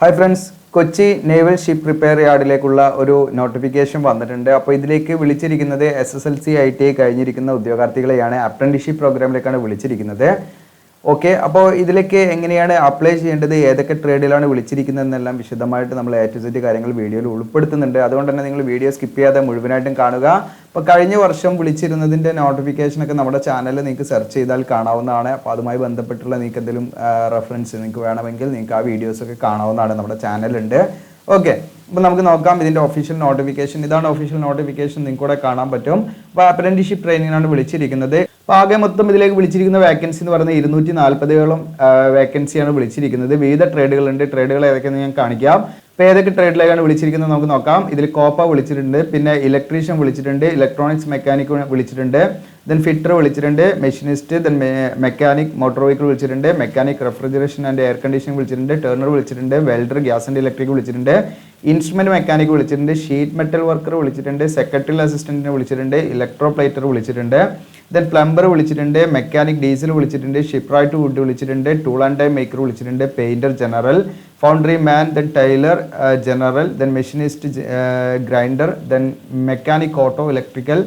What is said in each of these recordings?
Hi friends, Kochi naval ship repair യാർഡിലേക്കുള്ള ഒരു notification വന്നിട്ടുണ്ട്. അപ്പോൾ ഇതിലേക്ക് വിളിച്ചിരിക്കുന്നത് SSLC ITI കഴിഞ്ഞിരിക്കുന്ന ഉദ്യോഗാർത്ഥികളെയാണ്. അപ്രന്റീസ്ഷിപ്പ് പ്രോഗ്രാമിലേക്കാണ് വിളിച്ചിരിക്കുന്നത്. ഓക്കെ, അപ്പോൾ ഇതിലേക്ക് എങ്ങനെയാണ് അപ്ലൈ ചെയ്യേണ്ടത്, ഏതൊക്കെ ട്രേഡിലാണ് വിളിച്ചിരിക്കുന്നതെന്നെല്ലാം വിശദമായിട്ട് നമ്മൾ A to Z കാര്യങ്ങൾ വീഡിയോയിൽ ഉൾപ്പെടുത്തുന്നുണ്ട്. അതുകൊണ്ട് തന്നെ നിങ്ങൾ വീഡിയോ സ്കിപ്പ് ചെയ്യാതെ മുഴുവനായിട്ടും കാണുക. അപ്പോൾ കഴിഞ്ഞ വർഷം വിളിച്ചിരുന്നതിൻ്റെ നോട്ടിഫിക്കേഷനൊക്കെ നമ്മുടെ ചാനലിൽ നിങ്ങൾക്ക് സെർച്ച് ചെയ്താൽ കാണാവുന്നതാണ്. അപ്പോൾ അതുമായി ബന്ധപ്പെട്ടുള്ള നിങ്ങൾക്ക് എന്തെങ്കിലും റെഫറൻസ് നിങ്ങൾക്ക് വേണമെങ്കിൽ നിങ്ങൾക്ക് ആ വീഡിയോസൊക്കെ കാണാവുന്നതാണ്. നമ്മുടെ ചാനലുണ്ട്. ഓക്കെ, അപ്പോൾ നമുക്ക് നോക്കാം ഇതിൻ്റെ ഒഫീഷ്യൽ നോട്ടിഫിക്കേഷൻ. ഇതാണ് ഒഫീഷ്യൽ നോട്ടിഫിക്കേഷൻ, നിങ്ങൾക്ക് കൂടെ കാണാൻ പറ്റും. അപ്പോൾ അപ്രന്റീസ്ഷിപ്പ് ട്രെയിനിങ്ങാണ് വിളിച്ചിരിക്കുന്നത്. അപ്പോൾ ആകെ മൊത്തം ഇതിലേക്ക് വിളിച്ചിരിക്കുന്ന വേക്കൻസി എന്ന് പറയുന്നത് 240ഓളം വേക്കൻസിയാണ് വിളിച്ചിരിക്കുന്നത്. വിവിധ ട്രേഡുകളുണ്ട്. ട്രേഡുകൾ ഏതൊക്കെയെന്ന് ഞാൻ കാണിക്കാം. അപ്പോൾ ഏതൊക്കെ ട്രേഡിലേക്കാണ് വിളിച്ചിരിക്കുന്നത് നമുക്ക് നോക്കാം. ഇതിൽ കോപ്പ വിളിച്ചിട്ടുണ്ട്, പിന്നെ ഇലക്ട്രീഷ്യൻ വിളിച്ചിട്ടുണ്ട്, ഇലക്ട്രോണിക്സ് മെക്കാനിക് വിളിച്ചിട്ടുണ്ട്, ദെൻ ഫിറ്റർ വിളിച്ചിട്ടുണ്ട്, machinist, then mechanic motor vehicle വിളിച്ചിട്ടുണ്ട്, mechanic refrigeration and air conditioning വിളിച്ചിട്ടുണ്ട്, ടേർണർ വിളിച്ചിട്ടുണ്ട്, വെൽഡർ ഗ്യാസ് ആൻഡ് ഇലക്ട്രിക് വിളിച്ചിട്ടുണ്ട്, ഇൻസ്ട്രുമെന്റ് മെക്കാനിക് വിളിച്ചിട്ടുണ്ട്, ഷീറ്റ് മെറ്റൽ വർക്കർ വിളിച്ചിട്ടുണ്ട്, സെക്രട്ടറി അസിസ്റ്റന്റിനെ വിളിച്ചിട്ടുണ്ട്, ഇലക്ട്രോപ്ലേറ്റർ വിളിച്ചിട്ടുണ്ട്, ദെൻ പ്ലംബർ വിളിച്ചിട്ടുണ്ട്, മെക്കാനിക് ഡീസൽ വിളിച്ചിട്ടുണ്ട്, ഷിപ്പ്രൈറ്റ് വുഡ് വിളിച്ചിട്ടുണ്ട്, ടൂൾ ആൻഡ് ഡൈ മേക്കർ വിളിച്ചിട്ടുണ്ട്, painter general, foundry man, then tailor general, then machinist grinder, then mechanic auto electrical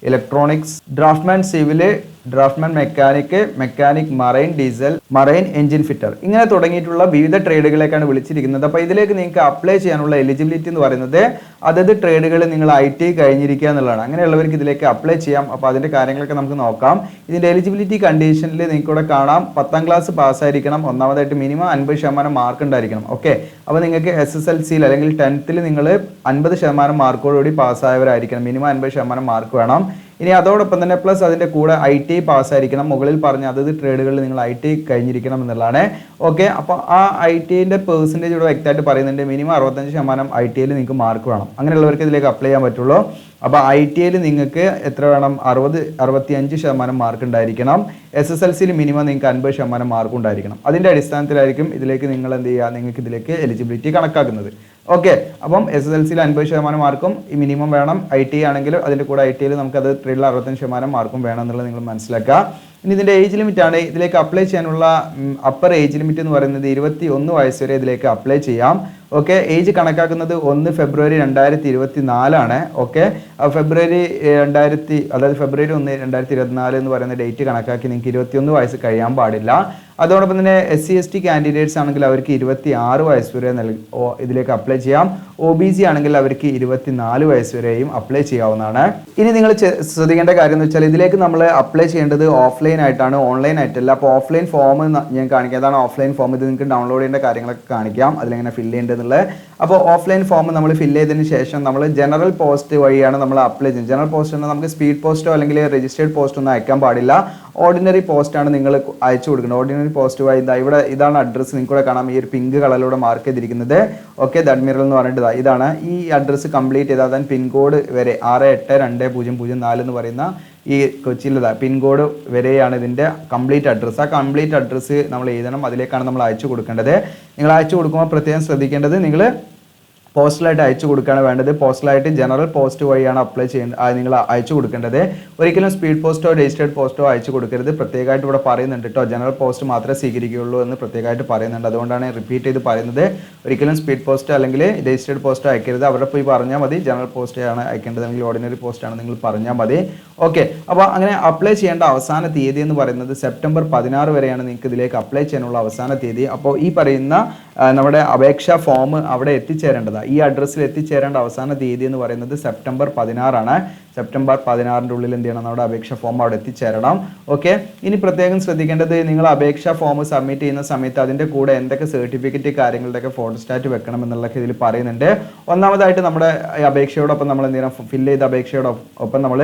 electronics, draughtsman civil, draughtsman mechanic, mechanic marine diesel, marine engine fitter, ഇങ്ങനെ തുടങ്ങിയിട്ടുള്ള വിവിധ ട്രേഡുകളിലേക്കാണ് വിളിച്ചിരിക്കുന്നത്. അപ്പോൾ ഇതിലേക്ക് നിങ്ങൾക്ക് apply ചെയ്യാനുള്ള എലിജിബിലിറ്റി എന്ന് പറയുന്നത് അതത് ട്രേഡുകൾ നിങ്ങൾ ITI കഴിഞ്ഞിരിക്കുക എന്നുള്ളതാണ്. അങ്ങനെയുള്ളവർക്ക് ഇതിലേക്ക് അപ്ലൈ ചെയ്യാം. അപ്പോൾ അതിൻ്റെ കാര്യങ്ങളൊക്കെ നമുക്ക് നോക്കാം. ഇതിൻ്റെ എലിജിബിലിറ്റി കണ്ടീഷനിൽ നിങ്ങൾക്ക് ഇവിടെ കാണാം 10ാം ക്ലാസ് പാസ്സായിരിക്കണം. ഒന്നാമതായിട്ട് മിനിമം 50% മാർക്ക് ഉണ്ടായിരിക്കണം. ഓക്കെ, അപ്പോൾ നിങ്ങൾക്ക് SSLCയിൽ അല്ലെങ്കിൽ 10th നിങ്ങൾ 50% മാർക്കോടുകൂടി പാസ്സായവരായിരിക്കണം. മിനിമം 50% മാർക്ക് വേണം. ഇനി അതോടൊപ്പം തന്നെ പ്ലസ് അതിൻ്റെ കൂടെ ITI പാസ്സായിരിക്കണം. മുകളിൽ പറഞ്ഞ അതത് ട്രേഡുകളിൽ നിങ്ങൾ ITI കഴിഞ്ഞിരിക്കണം എന്നുള്ളതാണ്. ഓക്കെ, അപ്പോൾ ആ ITIൻ്റെ പെർസെൻറ്റേജ് ഇവിടെ വ്യക്തമായിട്ട് പറയുന്നുണ്ട്. മിനിമം 65% ITIയിൽ നിങ്ങൾക്ക് മാർക്ക് വേണം. അങ്ങനെയുള്ളവർക്ക് ഇതിലേക്ക് അപ്ലൈ ചെയ്യാൻ പറ്റുള്ളൂ. അപ്പോൾ ITIയിൽ നിങ്ങൾക്ക് എത്ര വേണം? 65% മാർക്ക് ഉണ്ടായിരിക്കണം. SSLCയിൽ മിനിമം നിങ്ങൾക്ക് 50% മാർക്ക് ഉണ്ടായിരിക്കണം. അതിൻ്റെ അടിസ്ഥാനത്തിലായിരിക്കും ഇതിലേക്ക് നിങ്ങൾ എന്ത് ചെയ്യുക, നിങ്ങൾക്ക് ഇതിലേക്ക് എലിജിബിലിറ്റി കണക്കാക്കുന്നത്. ഓക്കെ, അപ്പം SSLCയിൽ 50% മാർക്കും ഈ മിനിമം വേണം. ITI ആണെങ്കിൽ അതിൻ്റെ കൂടെ ITIയിൽ നമുക്കത് ട്രേഡിൽ 65% മാർക്കും വേണം എന്നുള്ളത് നിങ്ങൾ മനസ്സിലാക്കുക. ഇനി ഇതിൻ്റെ ഏജ് ലിമിറ്റ് ആണ്. ഇതിലേക്ക് അപ്ലൈ ചെയ്യാനുള്ള അപ്പർ ഏജ് ലിമിറ്റ് എന്ന് പറയുന്നത് 21 വയസ്സ് വരെ ഇതിലേക്ക് അപ്ലൈ ചെയ്യാം. ഓക്കെ, ഏജ് കണക്കാക്കുന്നത് 1 ഫെബ്രുവരി 2024 ഓക്കെ, ഫെബ്രുവരി 1 2024 എന്ന് പറയുന്ന ഡേറ്റ് കണക്കാക്കി നിങ്ങൾക്ക് 21 വയസ്സ് കഴിയാൻ പാടില്ല. അതോടൊപ്പം തന്നെ SC ST കാൻഡിഡേറ്റ്സ് ആണെങ്കിൽ അവർക്ക് 26 വയസ്സ് വരെ ഇതിലേക്ക് അപ്ലൈ ചെയ്യാം. OBC ആണെങ്കിൽ അവർക്ക് 24 വയസ്സ് വരെയും അപ്ലൈ ചെയ്യാവുന്നതാണ്. ഇനി നിങ്ങൾ ശ്രദ്ധിക്കേണ്ട കാര്യം എന്ന് വെച്ചാൽ ഇതിലേക്ക് നമ്മൾ അപ്ലൈ ചെയ്യേണ്ടത് ഓഫ്ലൈൻ ആയിട്ടാണ്, ഓൺലൈൻ ആയിട്ടല്ല. അപ്പോൾ ഓഫ്ലൈൻ ഫോം ഞാൻ കാണിക്കാം. അതാണ് ഓഫ്ലൈൻ ഫോം. ഇത് നിങ്ങൾക്ക് ഡൗൺലോഡ് ചെയ്യേണ്ട കാര്യങ്ങളൊക്കെ കാണിക്കാം, അതിലെങ്ങനെ ഫില്ല് ചെയ്യേണ്ടതെന്നുള്ളത്. അപ്പോൾ ഓഫ്ലൈൻ ഫോം നമ്മൾ ഫില്ല് ചെയ്തതിന് ശേഷം നമ്മൾ ജനറൽ പോസ്റ്റ് വഴിയാണ് നമ്മൾ അപ്ലൈ ചെയ്യുന്നത്. ജനറൽ പോസ്റ്റ് എന്നാൽ നമുക്ക് സ്പീഡ് പോസ്റ്റോ അല്ലെങ്കിൽ രജിസ്റ്റേർഡ് പോസ്റ്റോ ഒന്നും അയക്കാൻ പാടില്ല. ഓർഡിനറി പോസ്റ്റാണ് നിങ്ങൾ അയച്ചു കൊടുക്കുന്നത്. ഓർഡിനറി പോസ്റ്റ് വഴി ഇതാണ് അഡ്രസ്സ്. നിങ്ങൾക്ക് കാണാം, ഈ ഒരു പിങ്ക് കളറിലൂടെ മാർക്ക് ചെയ്തിരിക്കുന്നത്. ഓക്കെ, ദ അഡ്മിറൽ എന്ന് പറഞ്ഞിട്ട് ഇതാണ് ഈ അഡ്രസ്സ് കംപ്ലീറ്റ് ചെയ്താൽ തന്നെ പിൻകോഡ് വരെ 682004 എന്ന് പറയുന്ന ഈ കൊച്ചിയിലെ പിൻകോഡ് വരെയാണ് ഇതിൻ്റെ കംപ്ലീറ്റ് അഡ്രസ്സ്. ആ കംപ്ലീറ്റ് അഡ്രസ്സ് നമ്മൾ എഴുതണം. അതിലേക്കാണ് നമ്മൾ അയച്ചു കൊടുക്കേണ്ടത്. നിങ്ങൾ അയച്ചു കൊടുക്കുമ്പോൾ പ്രത്യേകം ശ്രദ്ധിക്കേണ്ടത് നിങ്ങൾ പോസ്റ്റലായിട്ട് അയച്ചു കൊടുക്കുകയാണ് വേണ്ടത്. പോസ്റ്റലായിട്ട് ജനറൽ പോസ്റ്റ് വഴിയാണ് അപ്ലൈ നിങ്ങൾ അയച്ചു കൊടുക്കേണ്ടത്. ഒരിക്കലും സ്പീഡ് പോസ്റ്റോ രജിസ്റ്റേർഡ് പോസ്റ്റോ അയച്ചു കൊടുക്കരുത്. പ്രത്യേകമായിട്ട് ഇവിടെ പറയുന്നുണ്ട് കേട്ടോ, ജനറൽ പോസ്റ്റ് മാത്രമേ സ്വീകരിക്കുകയുള്ളൂ എന്ന് പ്രത്യേകമായിട്ട് പറയുന്നുണ്ട്. അതുകൊണ്ടാണ് റിപ്പീറ്റ് ചെയ്ത് പറയുന്നത്. ഒരിക്കലും സ്പീഡ് പോസ്റ്റ് അല്ലെങ്കിൽ രജിസ്റ്റേർഡ് പോസ്റ്റോ അയക്കരുത്. അവിടെ പോയി പറഞ്ഞാൽ മതി ജനറൽ പോസ്റ്റ് ആണ് അയക്കേണ്ടത്, അല്ലെങ്കിൽ ഓർഡിനറി പോസ്റ്റ് ആണ് നിങ്ങൾ പറഞ്ഞാൽ മതി. ഓക്കെ, അപ്പോൾ അങ്ങനെ അപ്ലൈ ചെയ്യേണ്ട അവസാന തീയതി എന്ന് പറയുന്നത് സെപ്റ്റംബർ 16 വരെയാണ് നിങ്ങൾക്ക് ഇതിലേക്ക് അപ്ലൈ ചെയ്യാനുള്ള അവസാന തീയതി. അപ്പോൾ ഈ പറയുന്ന നമ്മുടെ അപേക്ഷാ ഫോം അവിടെ എത്തിച്ചേരേണ്ടതാണ്. ഈ അഡ്രസ്സിൽ എത്തിച്ചേരേണ്ട അവസാന തീയതി എന്ന് പറയുന്നത് സെപ്റ്റംബർ 16 സെപ്റ്റംബർ 16 ഉള്ളിൽ എന്ത് ചെയ്യണം, നമ്മുടെ അപേക്ഷാ ഫോം അവിടെ എത്തിച്ചേരണം. ഓക്കെ, ഇനി പ്രത്യേകം ശ്രദ്ധിക്കേണ്ടത് നിങ്ങൾ അപേക്ഷാ ഫോം സബ്മിറ്റ് ചെയ്യുന്ന സമയത്ത് അതിൻ്റെ കൂടെ എന്തൊക്കെ സർട്ടിഫിക്കറ്റ് കാര്യങ്ങളുടെയൊക്കെ ഫോട്ടോസ്റ്റാറ്റ് വെക്കണം എന്നുള്ളതൊക്കെ ഇതിൽ പറയുന്നുണ്ട്. ഒന്നാമതായിട്ട് നമ്മുടെ അപേക്ഷയോടൊപ്പം നമ്മൾ എന്ത് ചെയ്യണം, ഫില്ല് ചെയ്ത അപേക്ഷയോടൊപ്പം നമ്മൾ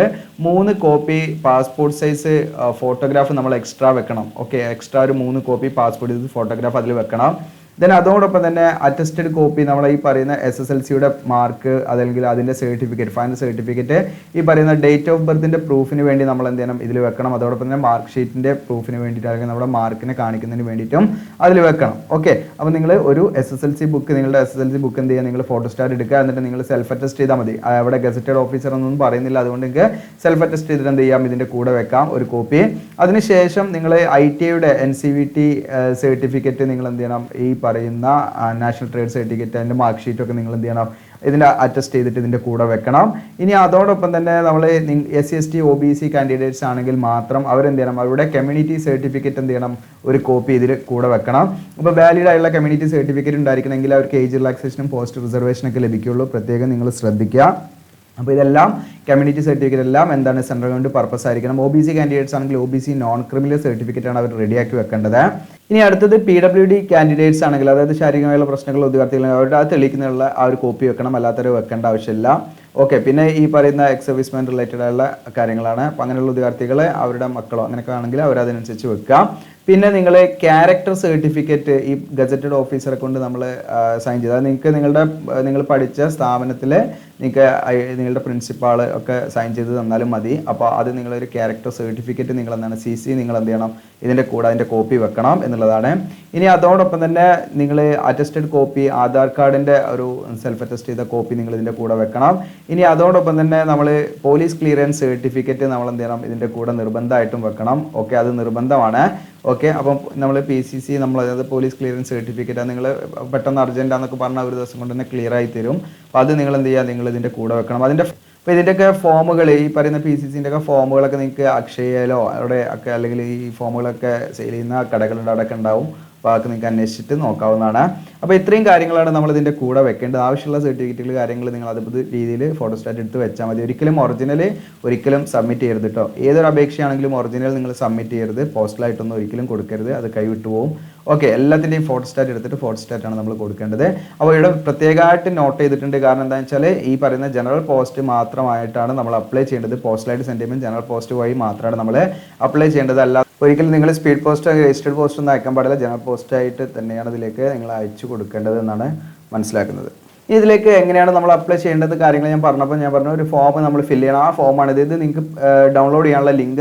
3 കോപ്പി പാസ്പോർട്ട് സൈസ് ഫോട്ടോഗ്രാഫ് നമ്മൾ എക്സ്ട്രാ വെക്കണം. ഓക്കെ, എക്സ്ട്രാ ഒരു 3 കോപ്പി പാസ്പോർട്ട് സൈസ് ഫോട്ടോഗ്രാഫ് അതിൽ വെക്കണം. ദെൻ അതോടൊപ്പം തന്നെ അറ്റസ്റ്റഡ് കോപ്പി നമ്മൾ ഈ പറയുന്ന SSLCയുടെ മാർക്ക് അല്ലെങ്കിൽ അതിൻ്റെ സർട്ടിഫിക്കറ്റ്, ഫൈനൽ സർട്ടിഫിക്കറ്റ്, ഈ പറയുന്ന ഡേറ്റ് ഓഫ് ബർത്തിൻ്റെ പ്രൂഫിന് വേണ്ടി നമ്മൾ എന്ത് ചെയ്യണം, ഇതിൽ വെക്കണം. അതോടൊപ്പം തന്നെ മാർക്ക് ഷീറ്റിൻ്റെ പ്രൂഫിന് വേണ്ടിയിട്ട് അല്ലെങ്കിൽ നമ്മുടെ മാർക്കിനെ കാണിക്കുന്നതിന് വേണ്ടിയിട്ടും അതിൽ വെക്കണം. ഓക്കെ, അപ്പോൾ നിങ്ങൾ ഒരു SSLC ബുക്ക്, നിങ്ങളുടെ SSLC ബുക്ക് എന്ത് ചെയ്യുക, നിങ്ങൾ ഫോട്ടോസ്റ്റാറ്റ് എടുക്കുക. എന്നിട്ട് നിങ്ങൾ സെൽഫ് അറ്റസ്റ്റ് ചെയ്താൽ മതി. അവിടെ ഗസറ്റഡ് ഓഫീസർ ഒന്നും പറയുന്നില്ല, അതുകൊണ്ട് നിങ്ങൾക്ക് സെൽഫ് അറ്റസ്റ്റ് ചെയ്തിട്ട് എന്ത് ചെയ്യാം, ഇതിൻ്റെ കൂടെ വെക്കാം ഒരു കോപ്പി. അതിനുശേഷം നിങ്ങൾ ITIയുടെ NCVT സർട്ടിഫിക്കറ്റ് നിങ്ങൾ എന്ത് ചെയ്യണം, ഈ പറയുന്ന നാഷണൽ ട്രേഡ് സർട്ടിഫിക്കറ്റ് അതിൻ്റെ മാർക്ക് ഷീറ്റൊക്കെ നിങ്ങൾ എന്ത് ചെയ്യണം, ഇതിൻ്റെ അറ്റസ്റ്റ് ചെയ്തിട്ട് ഇതിൻ്റെ കൂടെ വെക്കണം. ഇനി അതോടൊപ്പം തന്നെ നമ്മൾ SC/ST OBC കാൻഡിഡേറ്റ്സ് ആണെങ്കിൽ മാത്രം അവരെന്ത് ചെയ്യണം, അവരുടെ കമ്മ്യൂണിറ്റി സർട്ടിഫിക്കറ്റ് എന്ത് ചെയ്യണം, ഒരു കോപ്പി ഇതിൽ കൂടെ വെക്കണം. അപ്പോൾ വാലിഡ് ആയുള്ള കമ്മ്യൂണിറ്റി സർട്ടിഫിക്കറ്റ് ഉണ്ടായിരിക്കണമെങ്കിൽ അവർക്ക് ഏജ് റിലാക്സേഷനും പോസ്റ്റ് റിസർവേഷനൊക്കെ ലഭിക്കുകയുള്ളൂ. പ്രത്യേകം നിങ്ങൾ ശ്രദ്ധിക്കുക. അപ്പോൾ ഇതെല്ലാം കമ്മ്യൂണിറ്റി സർട്ടിഫിക്കറ്റ് എല്ലാം എന്താണ്, സെൻട്രൽ ഗവൺമെൻറ് പർപ്പസ് ആയിരിക്കണം. OBC കാൻഡിഡേറ്റ്സ് ആണെങ്കിൽ OBC നോൺ ക്രിമിനൽ സർട്ടിഫിക്കറ്റ് ആണ് അവർ റെഡിയാക്കി വെക്കേണ്ടത്. ഇനി അടുത്തത് PWD കാൻഡിഡേറ്റ്സ് ആണെങ്കിൽ, അതായത് ശാരീരികമായുള്ള പ്രശ്നങ്ങൾ ഉദ്യോഗാർത്ഥികൾ അവരുടെ അത് തെളിയിക്കുന്നതിനുള്ള ആ ഒരു കോപ്പി വെക്കണം, അല്ലാത്തവർ വെക്കേണ്ട ആവശ്യമില്ല. ഓക്കെ, പിന്നെ ഈ പറയുന്ന എക്സ് സർവീസ്മാൻ റിലേറ്റഡ് ആയുള്ള കാര്യങ്ങളാണ്. അപ്പോൾ അങ്ങനെയുള്ള ഉദ്യോഗാർത്ഥികളെ അവരുടെ മക്കളോ അങ്ങനെയൊക്കെ ആണെങ്കിൽ അവരതിനനുസരിച്ച് വെക്കാം. പിന്നെ നിങ്ങൾ ക്യാരക്ടർ സർട്ടിഫിക്കറ്റ് ഈ ഗസറ്റഡ് ഓഫീസറെ കൊണ്ട് നമ്മൾ സൈൻ ചെയ്ത്, അത് നിങ്ങൾ പഠിച്ച സ്ഥാപനത്തിൽ നിങ്ങൾക്ക് നിങ്ങളുടെ പ്രിൻസിപ്പാൾ ഒക്കെ സൈൻ ചെയ്ത് തന്നാലും മതി. അപ്പോൾ അത് നിങ്ങളൊരു ക്യാരക്ടർ സർട്ടിഫിക്കറ്റ് നിങ്ങൾ എന്താണ് CC നിങ്ങൾ എന്ത് ചെയ്യണം, ഇതിൻ്റെ കൂടെ അതിൻ്റെ കോപ്പി വെക്കണം എന്നുള്ളതാണ്. ഇനി അതോടൊപ്പം തന്നെ നിങ്ങൾ അറ്റസ്റ്റഡ് കോപ്പി, ആധാർ കാർഡിൻ്റെ ഒരു സെൽഫ് അറ്റസ്റ്റ് ചെയ്ത കോപ്പി നിങ്ങൾ ഇതിൻ്റെ കൂടെ വെക്കണം. ഇനി അതോടൊപ്പം തന്നെ നമ്മൾ പോലീസ് ക്ലിയറൻസ് സർട്ടിഫിക്കറ്റ് നമ്മൾ എന്ത് ചെയ്യണം, ഇതിൻ്റെ കൂടെ നിർബന്ധമായിട്ടും വെക്കണം. ഓക്കെ, അത് നിർബന്ധമാണ്. ഓക്കെ, അപ്പം നമ്മൾ PCC നമ്മൾ അതായത് പോലീസ് ക്ലിയറൻസ് സർട്ടിഫിക്കറ്റ് നിങ്ങൾ പെട്ടെന്ന് അർജൻറ്റാന്നൊക്കെ പറഞ്ഞാൽ ഒരു ദിവസം കൊണ്ട് തന്നെ ക്ലിയർ ആയി തരും. അപ്പോൾ അത് നിങ്ങൾ എന്ത് ചെയ്യുക, നിങ്ങൾ ഇതിൻ്റെ കൂടെ വെക്കണം. അപ്പോൾ ഇതിൻ്റെയൊക്കെ ഫോമുകൾ, ഈ പറയുന്ന PCCൻ്റെ ഒക്കെ ഫോമുകളൊക്കെ നിങ്ങൾക്ക് അക്ഷയയിലോ അവിടെ ഒക്കെ അല്ലെങ്കിൽ ഈ ഫോമുകളൊക്കെ സെയിൽ ചെയ്യുന്ന കടകളുടെ അവിടെയൊക്കെ ഉണ്ടാവും. അപ്പോൾ അതൊക്കെ നിങ്ങൾക്ക് അന്വേഷിച്ചിട്ട് നോക്കാവുന്നതാണ്. അപ്പോൾ ഇത്രയും കാര്യങ്ങളാണ് നമ്മൾ ഇതിൻ്റെ കൂടെ വെക്കേണ്ടത്. ആവശ്യമുള്ള സർട്ടിഫിക്കറ്റുകൾ കാര്യങ്ങൾ നിങ്ങൾ അതുപോലെ രീതിയിൽ ഫോട്ടോസ്റ്റാറ്റ് എടുത്ത് വെച്ചാൽ മതി. ഒരിക്കലും ഒരിക്കലും സബ്മിറ്റ് ചെയ്യരുത് കേട്ടോ. ഏതൊരു അപേക്ഷയാണെങ്കിലും ഒറിജിനൽ നിങ്ങൾ സബ്മിറ്റ് ചെയ്യരുത്, പോസ്റ്റലായിട്ടൊന്നും ഒരിക്കലും കൊടുക്കരുത്, അത് കൈവിട്ടു പോകും. ഓക്കെ, എല്ലാത്തിൻ്റെയും ഫോട്ടോസ്റ്റാറ്റ് എടുത്തിട്ട് ഫോട്ടോസ്റ്റാറ്റാണ് നമ്മൾ കൊടുക്കേണ്ടത്. അപ്പോൾ ഇവിടെ പ്രത്യേകമായിട്ട് നോട്ട് ചെയ്തിട്ടുണ്ട്. കാരണം എന്താണെന്ന് വെച്ചാൽ ഈ പറയുന്ന ജനറൽ പോസ്റ്റ് മാത്രമായിട്ടാണ് നമ്മൾ അപ്ലൈ ചെയ്യേണ്ടത്. പോസ്റ്റലായിട്ട് സെൻഡ് ചെയ്യുമ്പോൾ ജനറൽ പോസ്റ്റ് വഴി മാത്രമാണ് നമ്മൾ അപ്ലൈ ചെയ്യേണ്ടത്. അല്ല ഒരിക്കലും നിങ്ങൾ സ്പീഡ് പോസ്റ്റ് രജിസ്റ്റേഡ് പോസ്റ്റ് ഒന്നും അയക്കാൻ പാടില്ല. ജനറൽ പോസ്റ്റായിട്ട് തന്നെയാണ് ഇതിലേക്ക് നിങ്ങൾ അയച്ചു കൊടുക്കേണ്ടത് എന്നാണ് മനസ്സിലാക്കുന്നത്. ഇതിലേക്ക് എങ്ങനെയാണ് നമ്മൾ അപ്ലൈ ചെയ്യേണ്ടത് കാര്യങ്ങൾ ഞാൻ പറഞ്ഞു ഒരു ഫോം നമ്മൾ ഫില്ല് ചെയ്യണം. ആ ഫോമാണ് ഇത് നിങ്ങൾക്ക് ഡൗൺലോഡ് ചെയ്യാനുള്ള ലിങ്ക്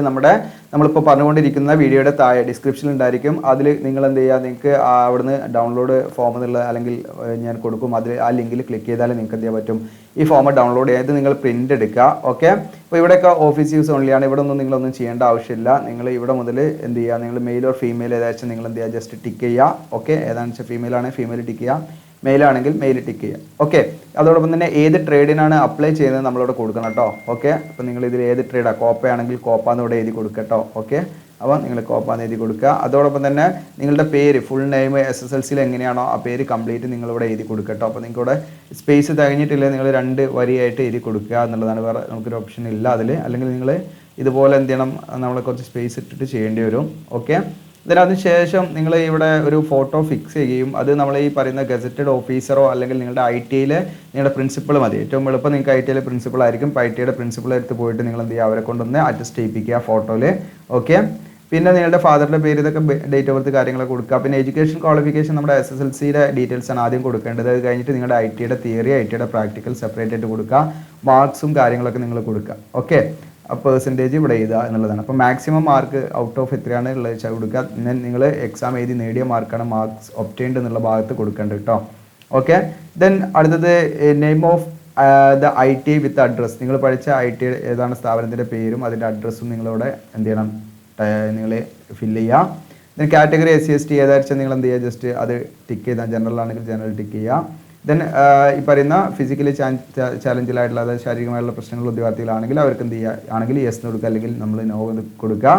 നമ്മളിപ്പോൾ പറഞ്ഞുകൊണ്ടിരിക്കുന്ന വീഡിയോയുടെ താഴെ ഡിസ്ക്രിപ്ഷനിൽ ഉണ്ടായിരിക്കും. അതിൽ നിങ്ങൾ എന്ത് ചെയ്യുക, നിങ്ങൾക്ക് അവിടുന്ന് ഡൗൺലോഡ് ഫോം എന്നുള്ള അല്ലെങ്കിൽ ഞാൻ കൊടുക്കും, അതിൽ ആ ലിങ്കിൽ ക്ലിക്ക് ചെയ്താൽ നിങ്ങൾക്ക് എന്ത് ചെയ്യാൻ പറ്റും, ഈ ഫോം ഡൗൺലോഡ് ചെയ്ത് നിങ്ങൾ പ്രിൻ്റ് എടുക്കുക. ഓക്കെ, അപ്പോൾ ഇവിടെയൊക്കെ ഓഫീസ് യൂസ് ഓൺലിയാണ്. ഇവിടെ ഒന്നും നിങ്ങളൊന്നും ചെയ്യേണ്ട ആവശ്യമില്ല. നിങ്ങൾ ഇവിടെ മുതൽ എന്ത് ചെയ്യുക, നിങ്ങൾ മെയിൽ ഓർ ഫീമെയിൽ ഏതാச்சுം നിങ്ങൾ എന്ത് ചെയ്യുക, ജസ്റ്റ് ടിക്ക് ചെയ്യുക. ഓക്കെ, ഏതാണെന്ന് വെച്ചാൽ ഫീമെയിൽ ആണെങ്കിൽ ഫീമെയിൽ ടിക്ക് ചെയ്യുക, മെയിലാണെങ്കിൽ മെയിൽ ടിക്ക് ചെയ്യുക. ഓക്കെ, അതോടൊപ്പം തന്നെ ഏത് ട്രേഡിനാണ് അപ്ലൈ ചെയ്യുന്നത് നമ്മളിവിടെ കൊടുക്കണം കേട്ടോ. ഓക്കെ, അപ്പോൾ നിങ്ങൾ ഇതിൽ ഏത് ട്രേഡാണ്, കോപ്പയാണെങ്കിൽ കോപ്പാന്ന് ഇവിടെ എഴുതി കൊടുക്കുക കേട്ടോ. ഓക്കെ, അപ്പോൾ നിങ്ങൾ കോപ്പാന്ന് എഴുതി കൊടുക്കുക. അതോടൊപ്പം തന്നെ നിങ്ങളുടെ പേര് ഫുൾ നെയിം SSLCയിൽ എങ്ങനെയാണോ ആ പേര് കംപ്ലീറ്റ് നിങ്ങളിവിടെ എഴുതി കൊടുക്കുക കേട്ടോ. അപ്പോൾ നിങ്ങൾക്കിവിടെ സ്പേസ് തികഞ്ഞിട്ടില്ല, നിങ്ങൾ 2 വരിയായിട്ട് എഴുതി കൊടുക്കുക എന്നുള്ളതാണ്. വേറെ നമുക്കൊരു ഓപ്ഷൻ ഇല്ല അതിൽ. അല്ലെങ്കിൽ നിങ്ങൾ ഇതുപോലെ എന്ത് ചെയ്യണം, നമ്മൾ കുറച്ച് സ്പേസ് ഇട്ടിട്ട് ചെയ്യേണ്ടി വരും. ഓക്കെ, അതിനുശേഷം നിങ്ങൾ ഇവിടെ ഒരു ഫോട്ടോ ഫിക്സ് ചെയ്യുകയും അത് നമ്മൾ ഈ പറയുന്ന ഗസറ്റഡ് ഓഫീസറോ അല്ലെങ്കിൽ നിങ്ങളുടെ ITയിൽ നിങ്ങളുടെ പ്രിൻസിപ്പൾ മതി. ഏറ്റവും എളുപ്പം നിങ്ങൾക്ക് ITയിലെ പ്രിൻസിപ്പൾ ആയിരിക്കും. ഇപ്പോൾ ITയുടെ പ്രിൻസിപ്പൾ എടുത്ത് പോയിട്ട് നിങ്ങൾ എന്ത് ചെയ്യുക, അവരെ കൊണ്ടൊന്ന് അറ്റസ്റ്റ് ചെയ്യിപ്പിക്കുക ഫോട്ടോയിൽ. ഓക്കെ, പിന്നെ നിങ്ങളുടെ ഫാദറിൻ്റെ പേര്, ഇതൊക്കെ ഡേറ്റ് ഓഫ് ബർത്ത് കാര്യങ്ങളൊക്കെ കൊടുക്കുക. പിന്നെ എഡ്യൂക്കേഷൻ ക്വാളിഫിക്കേഷൻ നമ്മുടെ SSLCയുടെ ഡീറ്റെയിൽസ് ആണ് ആദ്യം കൊടുക്കേണ്ടത്. അത് കഴിഞ്ഞിട്ട് നിങ്ങളുടെ ITയുടെ തിയറി ITയുടെ പ്രാക്ടിക്കൽ സെപ്പറേറ്റ് ആയിട്ട് കൊടുക്കുക. മാർക്സും കാര്യങ്ങളൊക്കെ നിങ്ങൾ കൊടുക്കുക. ഓക്കെ, പെർസെൻറ്റേജ് ഇവിടെ എഴുതുക എന്നുള്ളതാണ്. അപ്പോൾ മാക്സിമം മാർക്ക് ഔട്ട് ഓഫ് എത്രയാണ് ഉള്ളത് വെച്ചാൽ കൊടുക്കുക. പിന്നെ നിങ്ങൾ എക്സാം എഴുതി നേടിയ മാർക്കാണ് മാർക്സ് ഒബ്റ്റെയിൻഡ് എന്നുള്ള ഭാഗത്ത് കൊടുക്കേണ്ടത് കേട്ടോ. ഓക്കെ, ദെൻ അടുത്തത് name of the IT with address. നിങ്ങൾ പഠിച്ച IT ഏതാണ് സ്ഥാപനത്തിൻ്റെ പേരും അതിൻ്റെ അഡ്രസ്സും നിങ്ങളിവിടെ എന്ത് ചെയ്യണം, നിങ്ങൾ ഫില്ല് ചെയ്യുക. ദെൻ കാറ്റഗറി SC/ST ഏതാണെന്ന് നിങ്ങൾ എന്ത് ചെയ്യുക, ജസ്റ്റ് അത് ടിക്ക് ചെയ്താൽ ജനറൽ ആണെങ്കിൽ ജനറൽ ടിക്ക് ചെയ്യുക. ദെൻ ഈ പറയുന്ന ഫിസിക്കലി ചാലഞ്ചിലായിട്ടുള്ള അതായത് ശാരീരികമായുള്ള പ്രശ്നങ്ങൾ ഉദ്യോഗാർത്ഥികളാണെങ്കിൽ അവർക്ക് എന്ത് ചെയ്യുക, ആണെങ്കിൽ യെസ് കൊടുക്കുക അല്ലെങ്കിൽ നമ്മൾ നോ കൊടുക്കുക.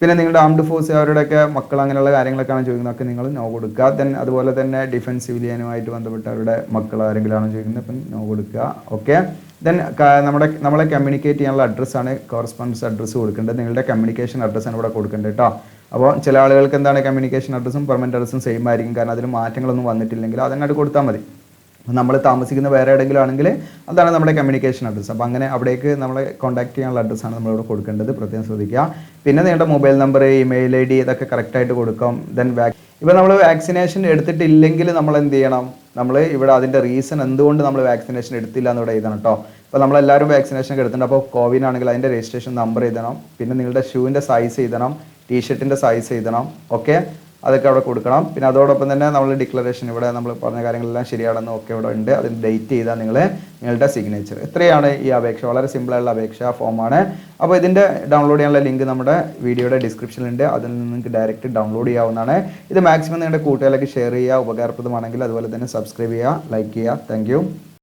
പിന്നെ നിങ്ങളുടെ ആംഡ് ഫോഴ്സ് അവരുടെയൊക്കെ മക്കൾ അങ്ങനെയുള്ള കാര്യങ്ങളൊക്കെയാണ് ചോദിക്കുന്നതൊക്കെ നിങ്ങൾ നോ കൊടുക്കുക. ദെൻ അതുപോലെ തന്നെ ഡിഫൻസ് സിവിലിയനുമായിട്ട് ബന്ധപ്പെട്ട അവരുടെ മക്കൾ ആരെങ്കിലും ആണോ ചോദിക്കുന്നത്, അപ്പം നോ കൊടുക്കുക. ഓക്കെ, ദെൻ നമ്മളെ കമ്മ്യൂണിക്കേറ്റ് ചെയ്യാനുള്ള അഡ്രസ്സാണ് കോറസ്പോണ്ടൻസ് അഡ്രസ്സ് കൊടുക്കേണ്ടത്. നിങ്ങളുടെ കമ്മ്യൂണിക്കേഷൻ അഡ്രസ്സാണ് ഇവിടെ കൊടുക്കേണ്ടത് കേട്ടോ. അപ്പോൾ ചില ആളുകൾക്ക് എന്താണ് കമ്മ്യൂണിക്കേഷൻ അഡ്രസ്സും പെർമനൻറ്റ് അഡ്രസ്സും സെയിം ആയിരിക്കും. കാരണം അതിൽ മാറ്റങ്ങളൊന്നും വന്നിട്ടില്ലെങ്കിൽ അതങ്ങോട്ട് കൊടുത്താൽ മതി. നമ്മൾ താമസിക്കുന്ന വേറെ എവിടെയെങ്കിലും ആണെങ്കിൽ അതാണ് നമ്മുടെ കമ്മ്യൂണിക്കേഷൻ അഡ്രസ്സ്. അപ്പോൾ അങ്ങനെ അവിടേക്ക് നമ്മളെ കോൺടാക്ട് ചെയ്യാനുള്ള അഡ്രസ്സാണ് നമ്മളിവിടെ കൊടുക്കേണ്ടത്. പ്രത്യേകം ശ്രദ്ധിക്കുക. പിന്നെ നിങ്ങളുടെ മൊബൈൽ നമ്പർ, ഇമെയിൽ ID ഇതൊക്കെ കറക്റ്റായിട്ട് കൊടുക്കാം. ദെൻ ഇപ്പോൾ നമ്മൾ വാക്സിനേഷൻ എടുത്തിട്ടില്ലെങ്കിൽ നമ്മൾ എന്ത് ചെയ്യണം, നമ്മൾ ഇവിടെ അതിൻ്റെ റീസൺ എന്തുകൊണ്ട് നമ്മൾ വാക്സിനേഷൻ എടുത്തില്ല എന്നിവിടെ എഴുതണം കേട്ടോ. അപ്പോൾ നമ്മളെല്ലാവരും വാക്സിനേഷൻ ഒക്കെ എടുത്തിട്ടുണ്ട്. അപ്പോൾ കോവിൻ ആണെങ്കിൽ അതിൻ്റെ രജിസ്ട്രേഷൻ നമ്പർ എഴുതണം. പിന്നെ നിങ്ങളുടെ ഷൂവിൻ്റെ സൈസ് എഴുതണം, ടീഷർട്ടിൻ്റെ സൈസ് എഴുതണം. ഓക്കെ, അതൊക്കെ അവിടെ കൊടുക്കണം. പിന്നെ അതോടൊപ്പം തന്നെ നമ്മൾ ഡിക്ലറേഷൻ ഇവിടെ നമ്മൾ പറഞ്ഞ കാര്യങ്ങളെല്ലാം ശരിയാണെന്ന് ഒക്കെ ഇവിടെ ഉണ്ട്. അതിന് ഡേറ്റ് ചെയ്താൽ നിങ്ങളുടെ സിഗ്നേച്ചർ. ഇത്രയാണ് ഈ അപേക്ഷ. വളരെ സിമ്പിളായുള്ള അപേക്ഷ ഫോമാണ്. അപ്പോൾ ഇതിൻ്റെ ഡൗൺലോഡ് ചെയ്യാനുള്ള ലിങ്ക് നമ്മുടെ വീഡിയോയുടെ ഡിസ്ക്രിപ്ഷനിലുണ്ട്. അതിൽ നിന്ന് നിങ്ങൾക്ക് ഡയറക്റ്റ് ഡൗൺലോഡ് ചെയ്യാവുന്നതാണ്. ഇത് മാക്സിമം നിങ്ങളുടെ കൂട്ടുകാരിലേക്ക് ഷെയർ ചെയ്യുക, ഉപകാരപ്രദമാണെങ്കിൽ. അതുപോലെ തന്നെ സബ്സ്ക്രൈബ് ചെയ്യുക, ലൈക്ക് ചെയ്യുക. താങ്ക്